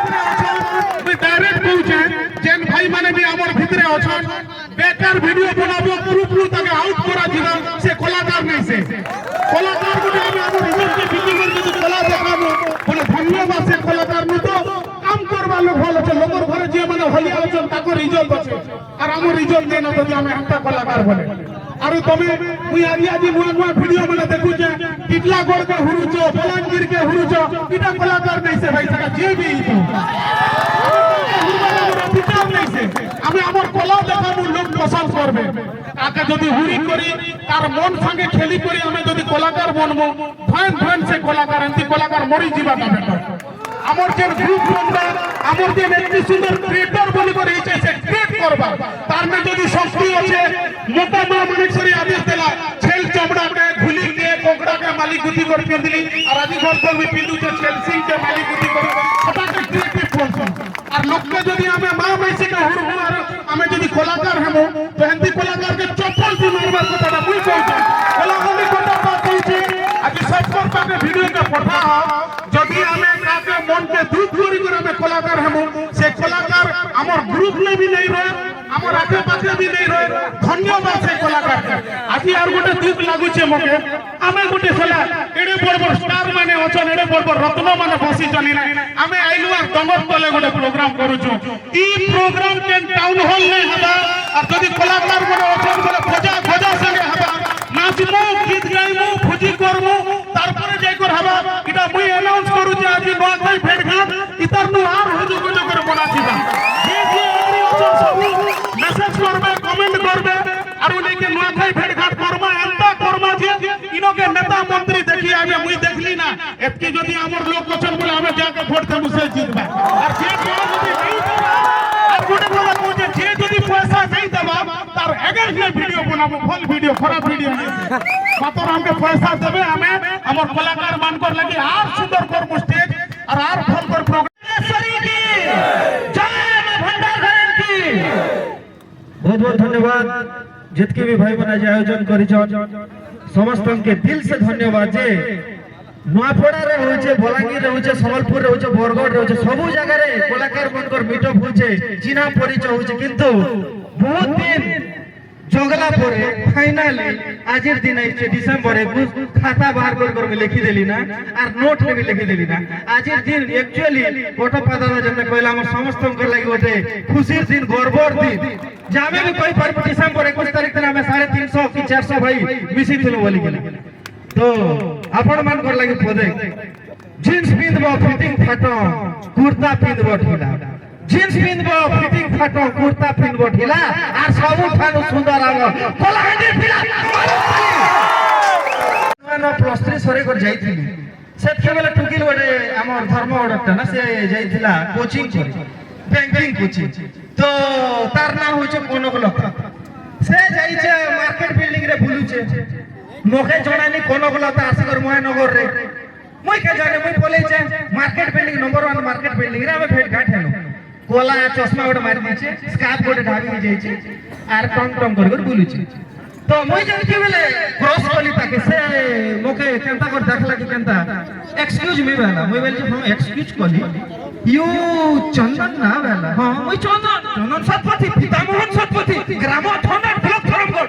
direct कहूचे जेन भाई माने भी हमर भितरे अछन बेकार वीडियो बनाबो पुरु ताके आउट करा दिबा से कलाकार नै से कलाकार गुटे हम हमर रिजल्ट के वीडियो कर कला देखाबो बोले धन्यवाद से कलाकार न तो काम करबा लोग भल আছে लोकर ঘরে যে মানে হলি আছেন তাকো রিজল্ট আছে আর আমর রিজল্ট দেন তো আমি একটা কলাকার বলে আর তুমি মুই আজি মুয়া ভিডিও মানে দেখুছে টিটলা গড় के हुरुचो बलांगीर के हुरुचो इटा कलाकार नहीं से भाई सका जे भी तो আমি আমার কলা দেখাবো লোক পছন্দ করবে তাকে যদি হুরি করি তার মন সঙ্গে খেলি করি আমি যদি কলাকার বনবো ফাইন ফাইন সে কলাকার এমতি কলাকার মরি যাবা না বেটা আমার যে গ্রুপ বন্ধা আমার যে একটি সুন্দর ক্রিয়েটর বলি করে ইচ্ছে সে ক্রিয়েট করবা তার মে যদি শক্তি আছে মোটা মা মনেশ্বরী আদেশ দেলা ছেল চমড়াকে ঘুলি দিয়ে কোকড়াকে মালিক গুটি করে পিঁধলি আর আজি গল্প আমি পিঁধুছে ছেল সিং কে মালিক গুটি করে সেটাকে ক্রিয়েটিভ বলছো আর লোককে যদি আমি মা মাইসি কে হুড় হুড় আমি যদি কলাকার হেমো তো এমতি কলাকার কে চপ্পল দি মারবার কথাটা মুই কইছি কলাকারি কথা বাত কইছি আজি সবকর পাকে ভিডিও কে পঠা যদি আমি কাকে মন কে দুধ করি করে আমি কলাকার হেমো সে কলাকার আমার গ্রুপ নে भी नहीं रहे আমার আগে পাশে भी नहीं रहे ধন্যবাদ সে কলাকার আজি আর গোটে দুঃখ লাগুছে মকে আমি গোটে সলা এড়ে বড় বড় স্টার মানে অছন এড়ে বড় বড় রত্ন মানে বসি চলি না আমি আইলু আর দমত তলে গোটে প্রোগ্রাম করুছু ই প্রোগ্রাম কেন টাউন হল নে হবা আর যদি কলাকার মানে অছন বলে খোঁজা খোঁজা সঙ্গে হবা নাচমু গীত গাইমু ফুজি করমু তারপরে যাই কর হবা এটা মুই অ্যানাউন্স করুছি আজি নোয়াখাই ভেটঘাট ইতার নু আর হুজুগ হুজুগ করে বনাছিবা যে যে আরি অছন সব মেসেজ করবে কমেন্ট করবে আর উনিকে নোয়াখাই ভেটঘাট করবা এন্তা করবা যে ইনোকে নেতা মন্ত্রী দেখি আমি মুই দেখলি না এতকি যদি আমার লোক অছন বলে আমি যাকে ভোট দেবো সে জিতবা আর যে যদি নাই দেবা আর গোটে কথা কইছে যে যদি পয়সা নাই দেবা তার এগেইনস্ট ভিডিও বানাবো ভুল ভিডিও খারাপ ভিডিও নাই মাত্র আমাকে পয়সা দেবে আমি আমার কলাকার মানকর লাগি আর সুন্দর করব স্টেজ আর ভাল করে প্রোগ্রাম সরি কি জয় মা ভন্ডারঘরন কি बहुत बहुत धन्यवाद जितके भी भाई बना आयोजन करी समस्त के दिल से धन्यवाद जे नुआपड़ा रे होचे बलांगीर रे होचे संबलपुर रे होचे बरगढ़ रे होचे सबु जगह रे कलाकार मनकर मीटअप होचे चिन्हा परिचय होचे किंतु बहुत दिन जगला परे फाइनली आजिर दिन आइছে डिसेंबर 21 खाता बाहर कर में लिखि देली ना और नोट में भी लिखि देली ना आजिर दिन एक्चुअली फोटो पादाला जने कहला हम समस्त कर लागि होते खुशीर दिन गर्वर दिन जामे भी कोई पर डिसेंबर 21 तारीख दिन हमें 350 की 400 भाई मिसी थिलो बोली गेले तो आपण मान कर लागि पदे जींस पिंदबो फिटिंग फाटो कुर्ता पिंदबो ढीला जींस पिंदबो फिटिंग फाटो कुर्ता पिंदबो ढीला और सबु ठानु सुंदर आगो कोलाहांडी पिला ना प्लस 3 सरे कर जाईथिली सेतके बेला टुकिल बडे हमर धर्म ओडटा ना से जाईथिला कोचिंग करी बैंकिंग कोचिंग तो तार नाम होचे कोनक लता से जाईचे मार्केट बिल्डिंग रे बुलुचे मोके जणानी कोनक लता आसगर महानगर रे মই के जाने মই बोले छे market building number 1 market building रे हमें भेट घाट हेलो कोला चश्मा गोटे मारि दीछे स्कार्फ गोटे ढाबी जाई छे आर टम टम कर बुलुचे तो মই जंती बेले क्रॉस कली ताके से मोके केंता कर देखला कि केंता एक्सक्यूज मी बेला মই बेले हम एक्सक्यूज कली यू चंदन ना बेला हां মই चंदन सतपथी पितामोहन सतपथी ग्राम थाना ब्लॉक धरमगढ़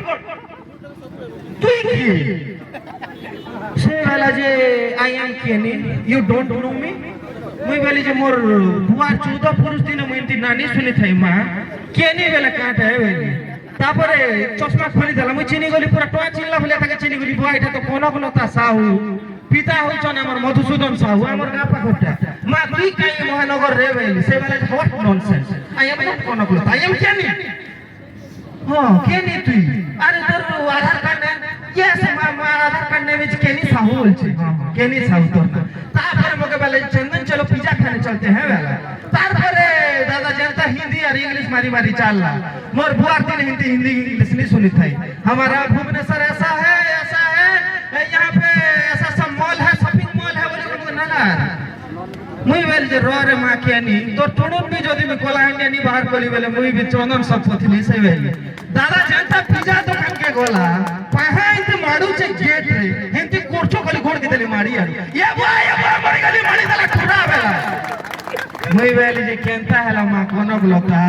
তুই কি से वाला जे आई एम केनी यू डोंट नो मी मुई वाली जे मोर बुआर 14 पुरुष दिन मुई नानी सुनी थाई मा केनी बेला काट है वेली तापरे चश्मा खोली देला मुई चिनी गली पूरा टोया चिल्ला भले ताके चिनी गली बुआ इटा तो कोन कोनता साहू पिता होई छन हमर मधुसूदन साहू हमर गापा कोटा मा की काई महानगर रे वेली से वाला what nonsense I am not कोन कोनता आई एम केनी हां केनी तुई अरे तोर Aadhaar card yes Aadhaar card ने विच केनी साहू बोलछे केनी साहू तो तापर मके वाले चंदन चलो पिज्जा खाने चलते हैं वाला तारपरे दादा जनता हिंदी और इंग्लिश मारी मारी चलला मोर बुआर दिन हिंदी इंग्लिश नहीं सुनी थई हमारा भुवनेश्वर ऐसा है यहां पे ऐसा सब मॉल है शॉपिंग मॉल है बोले ना मुई बेल जे रे मा केनी तो टोडन भी जदी में कोलाहांडी नी बाहर कोली बेले मुई भी चंदन सब पथली से बेले दादा जनता पिज्जा दुकान के गोला पहा इंते माडू छे गेट रे हिंती कोरछो खाली घोड़ के देली मारी यार ये बुआ मरी गली मारी दला ठुरा बेला मुई बेली जे केनता हैला मा कोनक लता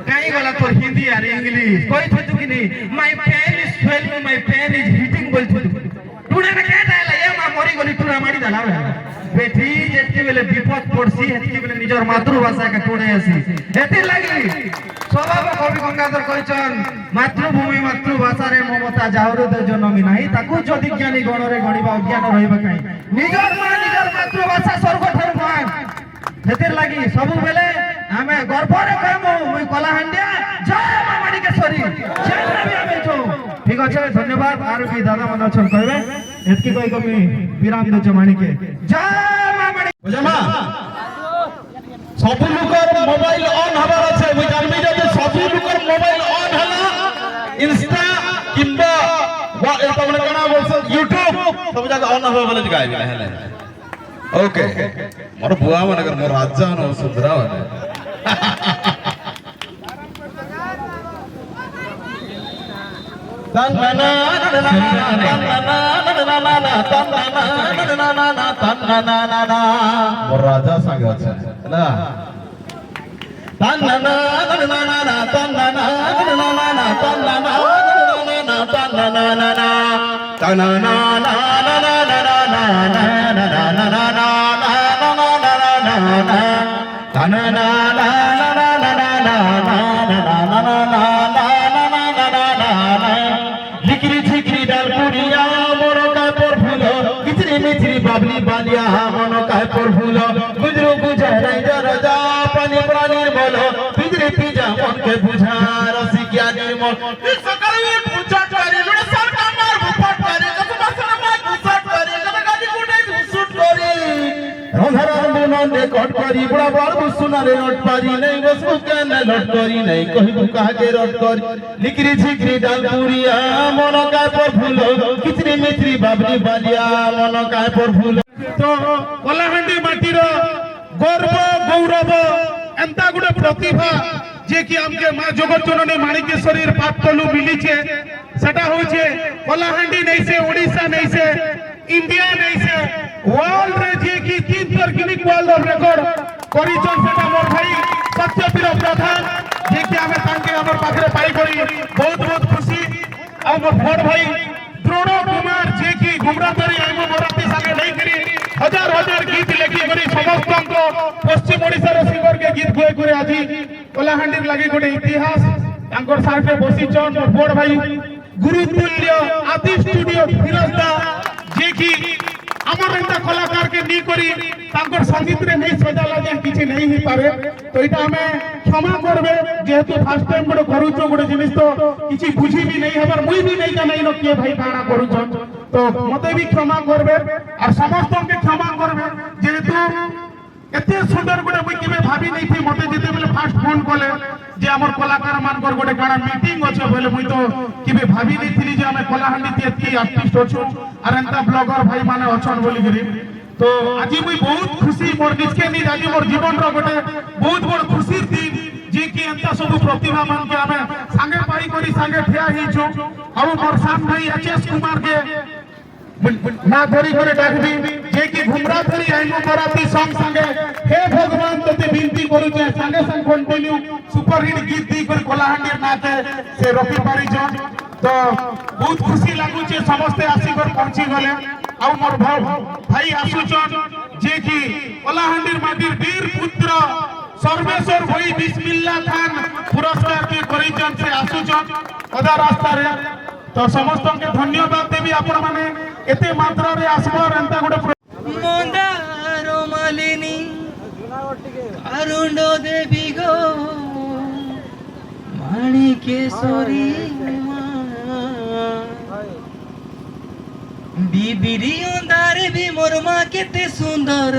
काई गला तोर हिंदी और इंग्लिश कोई थतु कि नहीं my pain is swelling my pain is hitting बोल थतु टुडे ना केटा हैला ए मा मोरी गली टुरा माडी दला बेटी जेति बेले विपद पड़सी हेति बेले निजर मातृभाषा के टुडे आसी हेति लागि स्वभाव कवि गंगाधर कहचन मातृभूमि मातृभाषा रे ममता जाहृदय जनमी नाही ताकू जदि ज्ञानी गण रे गणिबा अज्ञान रहइबा काई निजर मातृभाषा स्वर्ग ठर मान हेतिर लागि सब बेले आमे गर्व रे कहमु मुई कलाहांडिया जय मां माणिकेश्वरी जय भी आमे छो ठीक अछि धन्यवाद आर भी दादा मन छन कहबे एतकी कहि कमी विराम दो माणिके जय मां माणिक बुझमा सब लोकर मोबाइल ऑन हबार আছে মুই জানবি যে সব লোकर मोबाइल ऑन हला इंस्टा কিংবা তোমরা কেনা বলছো ইউটিউব সব জায়গা অন হবে বলে গাইবি না হেলে ओके मोर बुआ मनकर मोर राजा न सुधरा वाले मोर राजा सांगे আছে না बाबली बालिया मन काय पर फूल गुजरू गुजर रजा पानी प्राणीर बोलो बिजली पिजा मन के बुझा रसी क्या निर्मल सकल पूजा करे लुड़ सरका मार भुपट करे कसम सना मार घुसट करे कदा गादी गुडे घुसट करे रंधारा मुनंदे कट करी बड़ा बड़ बुसुना रे लट पारी नहीं बसु के न लट करी नहीं कहि तू कहा के रट करी लिकरी झिकरी डाल पुरिया मन काय पर फूल किचरी मित्री बाबली बालिया मन काय पर फूल तो कलाहांडी माटीर गर्व गौरव एंता गुडे प्रतिभा जे कि हमके मां जगत जननी माणिकेश्वरी पाप तलु मिलीचे सेटा होचे कलाहांडी नहीं से ओडिशा नहीं से इंडिया नहीं से वर्ल्ड रे जे कि 3 थर गिनीज वर्ल्ड ऑफ रिकॉर्ड करिचन सेटा मोर भाई सत्यवीर प्रधान जे कि हमें तांके हमर पाखरे पाई करी बहुत बहुत खुशी आ मोर बड़ भाई द्रोण कुमार जे कि गुमरा तरी आइमो मोराती संगे नहीं करी हजार हजार गीत लेखी करी समस्त को पश्चिम ओडिसा रो सिंगर के गीत गोय करे आजी कलाहांडी लागि गोटे इतिहास तांकर साथे बसिचन मोर बड़ भाई गुरुतुल्य आदि स्टूडियो फिरोजदा जे कि हमर एंता कलाकार के नी करी तांकर संगीत रे नहीं सजाला जे किछि नहीं ही पारे तो इटा हमें क्षमा करबे जेहेतु फर्स्ट टाइम गोटे करूछो गोटे जिनिस तो किछि बुझी भी नहीं हबर मुई भी नहीं जानै न के भाई काना करूछो तो मते भी क्षमा करबे और समस्त के क्षमा करबे जेहेतु एते सुंदर गोटे मुई केबे भाबी नहीं थी मते जेते बेले फर्स्ट फोन कले जे हमर कलाकार मानकर गोटे काना मीटिंग अछि बोले मुई तो केबे भाबी नहीं थी जे हमें कलाहांडी ते एतकी आर्टिस्ट अछु और एंता ब्लॉगर भाई माने अछन बोली करी तो आज मुई बहुत खुशी मोर निजके नी आज मोर जीवन रो गोटे बहुत बड़ खुशी दिन जे कि एंता सब प्रतिभा मान के हमें संगे पाई करी संगे ठिया ही छु और मोर साथ भाई एचएस कुमार के ना धरी करे डाकबी जे कि घुमरा धरी आइमो बराती संग संगे हे भगवान तते विनती करू जे संगे संग कंटिन्यू सुपर हिट गीत दी कर कलाहांडी नाते से रखी पारी जन तो बहुत खुशी लागु छे समस्त आसी कर पहुंची गले आ मोर भाई आसुचन जे कि कलाहांडी माटीर वीर पुत्र सर्वेश्वर भाई बिस्मिल्लाह खान पुरस्कार के करिचन से आसुचन अदा रास्ता रे तो समस्त के धन्यवाद देवी आपण माने एते मात्रा रे आसबर एंता गोटे मंदारो मालिनी अरुणो देवी गो माणिकेश्वरी बिबिरी अंधारे भी मोर मां केते सुंदर